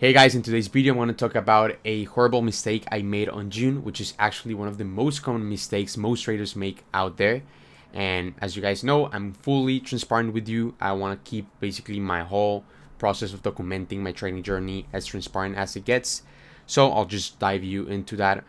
Hey guys, in today's video I want to talk about a horrible mistake I made on June, which is actually one of the most common mistakes most traders make out there. And as you guys know, I'm fully transparent with you. I want to keep basically my whole process of documenting my trading journey as transparent as it gets. So I'll just dive you into that.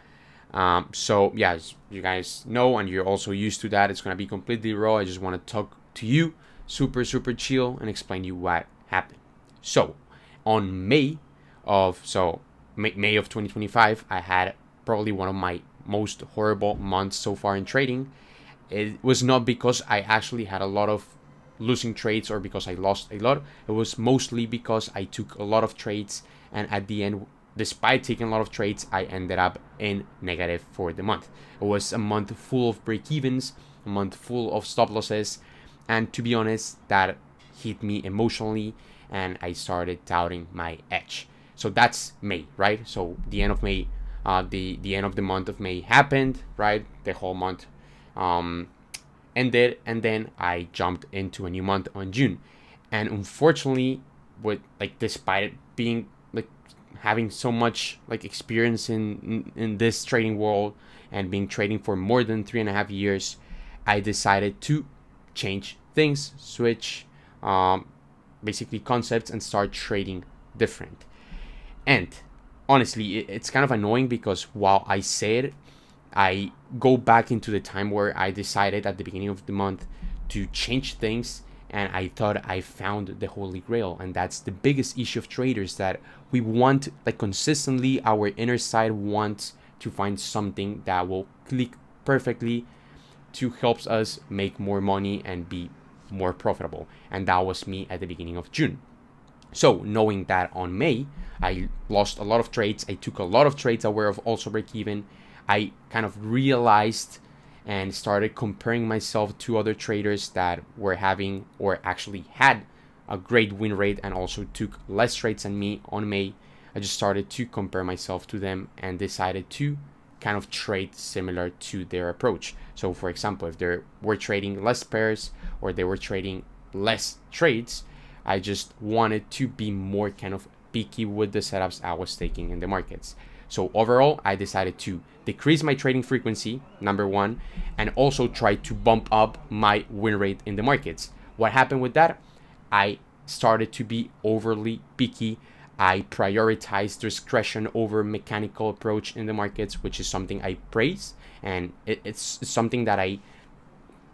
So yeah, as you guys know, and you're also used to that, it's going to be completely raw. I just want to talk to you super chill and explain you what happened. So on May of 2025, I had probably one of my most horrible months so far in trading. It was not because I actually had a lot of losing trades or because I lost a lot. It was mostly because I took a lot of trades, and at the end, despite taking a lot of trades, I ended up in negative for the month. It was a month full of break-evens, a month full of stop losses, and to be honest, that hit me emotionally, and I started doubting my edge. So that's May, right? So the end of May, the end of the month of May happened, right? The whole month ended, and then I jumped into a new month on June. And unfortunately, despite it being like having so much like experience in this trading world and being trading for more than 3.5 years, I decided to change things, switch basically concepts, and start trading different. And honestly, it's kind of annoying because while I say it, I go back into the time where I decided at the beginning of the month to change things, and I thought I found the Holy Grail. And that's the biggest issue of traders, that we want, like, consistently, our inner side wants to find something that will click perfectly to help us make more money and be more profitable. And that was me at the beginning of June. So knowing that on May, I lost a lot of trades, I took a lot of trades that were of also break even, I kind of realized and started comparing myself to other traders that were having or actually had a great win rate and also took less trades than me on May. I just started to compare myself to them and decided to kind of trade similar to their approach. So for example, if they were trading less pairs or they were trading less trades, I just wanted to be more kind of picky with the setups I was taking in the markets. So overall, I decided to decrease my trading frequency, number one, and also try to bump up my win rate in the markets. What happened with that? I started to be overly picky. I prioritized discretion over mechanical approach in the markets, which is something I praise, and it's something that I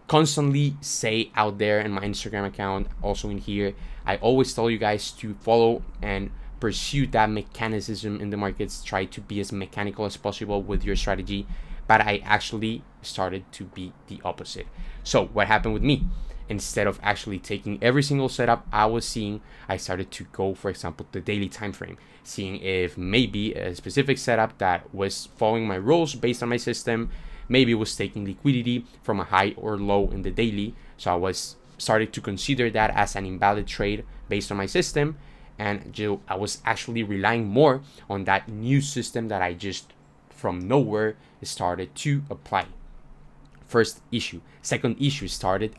constantly say out there in my Instagram account, also in here. I always tell you guys to follow and pursue that mechanicism in the markets. Try to be as mechanical as possible with your strategy, but I actually started to be the opposite. So what happened with me? Instead of actually taking every single setup I was seeing, I started to go, for example, the daily time frame, seeing if maybe a specific setup that was following my rules based on my system maybe was taking liquidity from a high or low in the daily. So I was started to consider that as an invalid trade based on my system, and I was actually relying more on that new system that I just from nowhere started to apply. First issue. Second issue,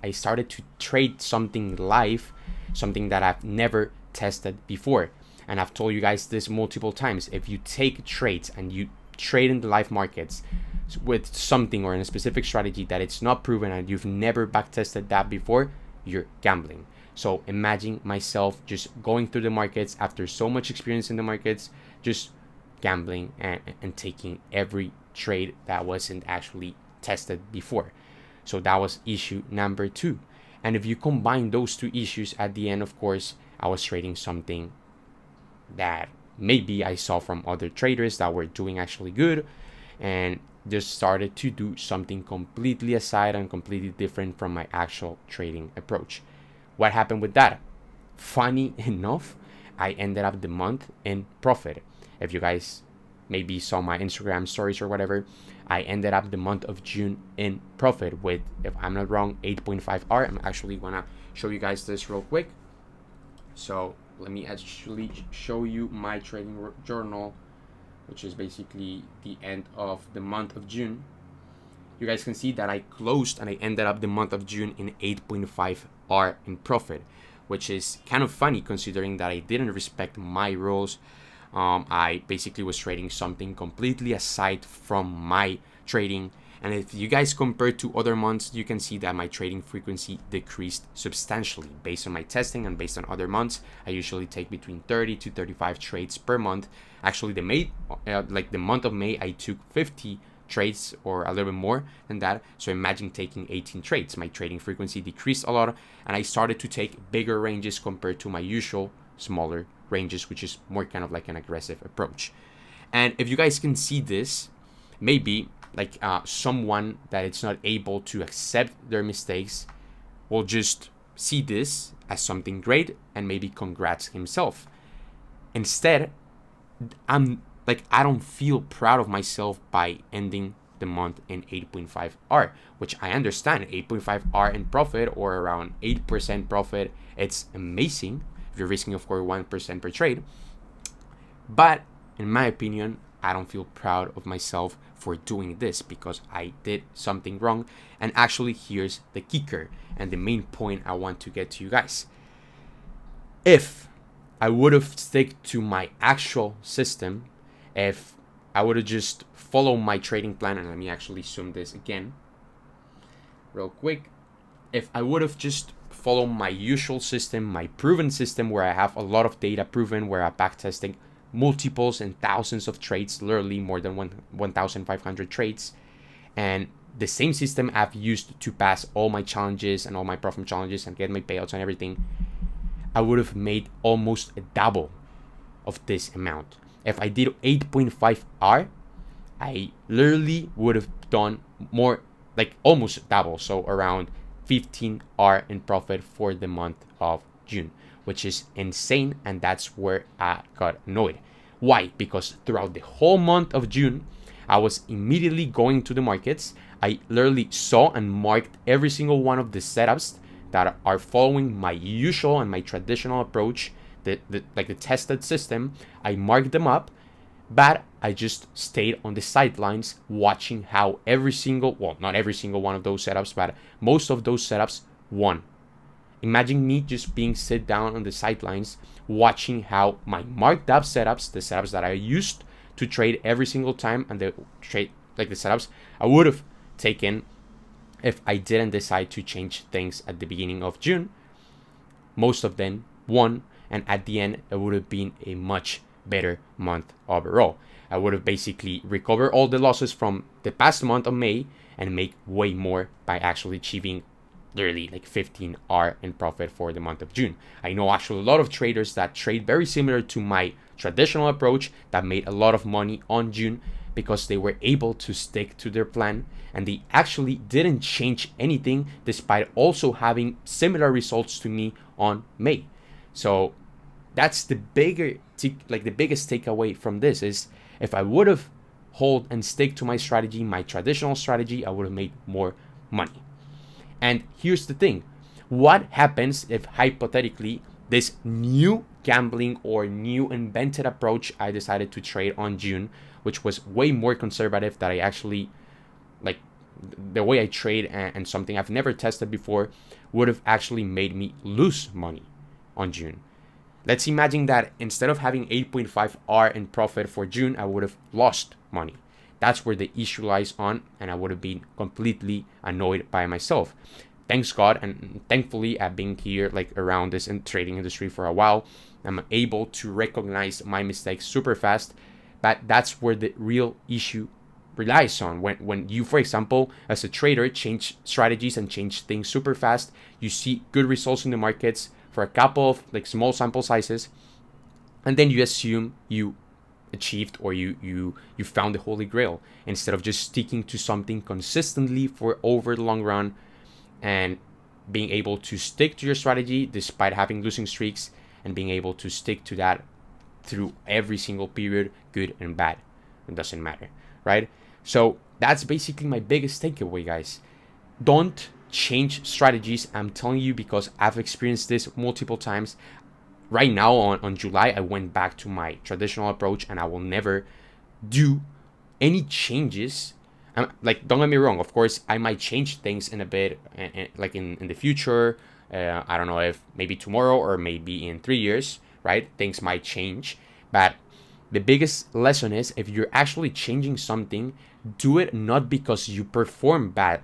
I started to trade something live, something that I've never tested before. And I've told you guys this multiple times. If you take trades and you trade in the live markets with something or in a specific strategy that it's not proven and you've never back tested that before, you're gambling. So imagine myself just going through the markets after so much experience in the markets, just gambling and taking every trade that wasn't actually tested before. So that was issue number two. And if you combine those two issues, at the end, of course, I was trading something that maybe I saw from other traders that were doing actually good, and just started to do something completely aside and completely different from my actual trading approach. What happened with that? Funny enough, I ended up the month in profit. If you guys maybe saw my Instagram stories or whatever, I ended up the month of June in profit with, if I'm not wrong, 8.5R. I'm actually gonna show you guys this real quick. So let me actually show you my trading journal, which is basically the end of the month of June. You guys can see that I closed and I ended up the month of June in 8.5R in profit, which is kind of funny considering that I didn't respect my rules. I basically was trading something completely aside from my trading. And if you guys compare to other months, you can see that my trading frequency decreased substantially based on my testing and based on other months. I usually take between 30 to 35 trades per month. Actually, the month of May, I took 50 trades or a little bit more than that. So imagine taking 18 trades. My trading frequency decreased a lot, and I started to take bigger ranges compared to my usual smaller ranges, which is more kind of like an aggressive approach. And if you guys can see this, maybe like someone that is not able to accept their mistakes will just see this as something great and maybe congrats himself. Instead, I don't feel proud of myself by ending the month in 8.5 R, which I understand 8.5 R in profit or around 8% profit. It's amazing if you're risking, of course, 1% per trade. But in my opinion, I don't feel proud of myself for doing this because I did something wrong. And actually, here's the kicker and the main point I want to get to you guys. If I would have stick to my actual system, if I would have just followed my trading plan, and let me actually zoom this again real quick. If I would have just followed my usual system, my proven system where I have a lot of data proven, where I'm backtesting multiples and thousands of trades, literally more than 1,500 trades, and the same system I've used to pass all my challenges and all my profit challenges and get my payouts and everything, I would have made almost a double of this amount. If I did 8.5 R, I literally would have done more, like almost double, so around 15 R in profit for the month of June, which is insane, and that's where I got annoyed. Why? Because throughout the whole month of June, I was immediately going to the markets. I literally saw and marked every single one of the setups that are following my usual and my traditional approach, the tested system. I marked them up, but I just stayed on the sidelines watching how not every single one of those setups, but most of those setups won. Imagine me just being sit down on the sidelines watching how my marked up setups, the setups that I used to trade every single time, and the setups I would have taken if I didn't decide to change things at the beginning of June. Most of them won, and at the end it would have been a much better month overall. I would have basically recovered all the losses from the past month of May and make way more by actually achieving literally like 15 R in profit for the month of June. I know actually a lot of traders that trade very similar to my traditional approach that made a lot of money on June because they were able to stick to their plan and they actually didn't change anything despite also having similar results to me on May. So that's the biggest takeaway from this is if I would have hold and stick to my strategy, my traditional strategy, I would have made more money. And here's the thing. What happens if hypothetically this new gambling or new invented approach I decided to trade on June, which was way more conservative, that I actually like the way I trade and something I've never tested before, would have actually made me lose money on June. Let's imagine that instead of having 8.5 R in profit for June, I would have lost money. That's where the issue lies on, and I would have been completely annoyed by myself. Thanks God, and thankfully I've been here like around this trading industry for a while. I'm able to recognize my mistakes super fast, but that's where the real issue relies on. When you, for example, as a trader, change strategies and change things super fast, you see good results in the markets for a couple of like small sample sizes, and then you assume you achieved or you found the Holy Grail instead of just sticking to something consistently for over the long run and being able to stick to your strategy despite having losing streaks and being able to stick to that through every single period, good and bad. It doesn't matter, right? So that's basically my biggest takeaway, guys. Don't change strategies. I'm telling you because I've experienced this multiple times. Right now on July, I went back to my traditional approach and I will never do any changes. Like, don't get me wrong, of course, I might change things in a bit, like in the future. I don't know if maybe tomorrow or maybe in 3 years, right? Things might change. But The biggest lesson is, if you're actually changing something, do it not because you performed bad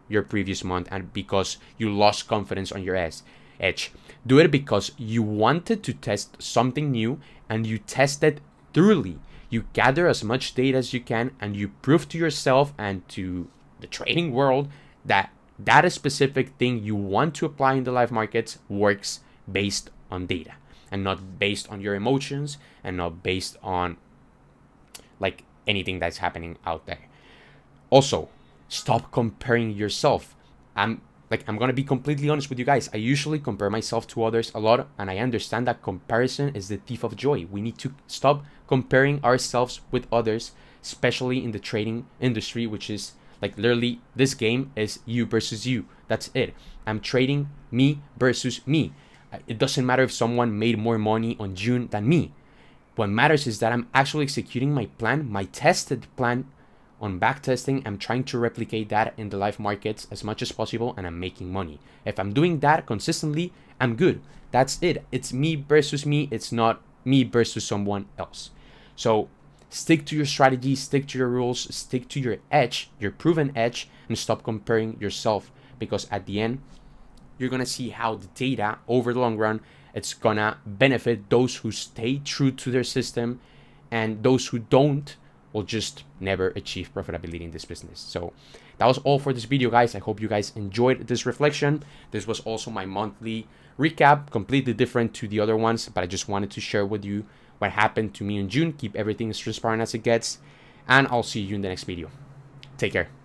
your previous month and because you lost confidence on your edge. Do it because you wanted to test something new and you tested thoroughly. You gather as much data as you can and you prove to yourself and to the trading world that that specific thing you want to apply in the live markets works based on data and not based on your emotions and not based on like anything that's happening out there. Also, stop comparing yourself. I'm gonna be completely honest with you guys. I usually compare myself to others a lot, and I understand that comparison is the thief of joy. We need to stop comparing ourselves with others, especially in the trading industry, which is like literally this game is you versus you. That's it. I'm trading me versus me. It doesn't matter if someone made more money on June than me. What matters is that I'm actually executing my plan, my tested plan on backtesting. I'm trying to replicate that in the live markets as much as possible, and I'm making money. If I'm doing that consistently, I'm good. That's it. It's me versus me. It's not me versus someone else. So stick to your strategy, stick to your rules, stick to your edge, your proven edge, and stop comparing yourself, because at the end, you're gonna see how the data over the long run, it's gonna benefit those who stay true to their system, and those who don't will just never achieve profitability in this business. So that was all for this video, guys. I hope you guys enjoyed this reflection. This was also my monthly recap, completely different to the other ones, but I just wanted to share with you what happened to me in June. Keep everything as transparent as it gets, and I'll see you in the next video. Take care.